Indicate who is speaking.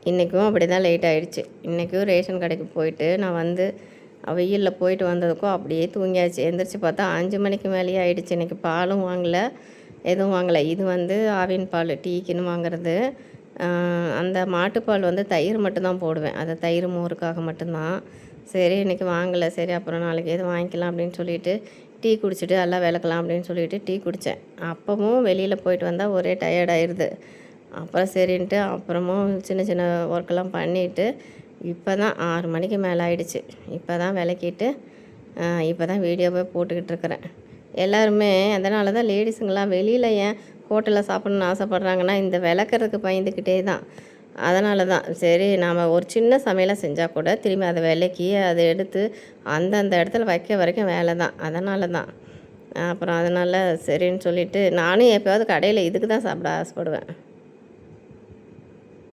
Speaker 1: இன்றைக்கும் அப்படி தான் லேட் ஆகிடுச்சு. இன்றைக்கும் ரேஷன் கடைக்கு போயிட்டு நான் வந்து வெயிலில் போயிட்டு வந்ததுக்கும் அப்படியே தூங்கியாச்சு. எந்திரிச்சு பார்த்தா 5 மணிக்கு மேலேயே ஆகிடுச்சு. இன்றைக்கி பாலும் வாங்கலை, எதுவும் வாங்கலை. இது வந்து ஆவின் பால் டீக்குன்னு வாங்குறது. அந்த மாட்டுப்பால் வந்து தயிர் மட்டும்தான் போடுவேன். அது தயிர் மோருக்காக மட்டும்தான். சரி இன்றைக்கி வாங்கலை, சரி அப்புறம் நாளைக்கு எதுவும் வாங்கிக்கலாம் அப்படின்னு சொல்லிட்டு டீ குடிச்சிட்டு எல்லாம் விளக்கலாம் அப்படின்னு சொல்லிட்டு டீ குடித்தேன். அப்போவும் வெளியில் போயிட்டு வந்தால் ஒரே டயர்டாயிருது. அப்புறம் சரின்ட்டு அப்புறமும் சின்ன சின்ன ஒர்க்கெல்லாம் பண்ணிவிட்டு இப்போ தான் 6 மணிக்கு மேலே ஆகிடுச்சு. இப்போ தான் விளக்கிட்டு இப்போ தான் வீடியோவே போட்டுக்கிட்டு இருக்கிறேன். எல்லாருமே அதனால தான் லேடிஸுங்கெல்லாம் வெளியில் ஏன் ஹோட்டலில் சாப்பிட்ணுன்னு ஆசைப்பட்றாங்கன்னா இந்த விளக்குறதுக்கு பயந்துக்கிட்டே தான். அதனால தான் சரி நாம் ஒரு சின்ன சமையலை செஞ்சால் கூட திரும்பி அதை விளக்கி அதை எடுத்து அந்தந்த இடத்துல வைக்க வரைக்கும் வேலை தான். அதனால தான் அப்புறம் அதனால் சரின்னு சொல்லிவிட்டு நானும் எப்போயாவது கடையில் இதுக்கு தான் சாப்பிட ஆசைப்படுவேன்.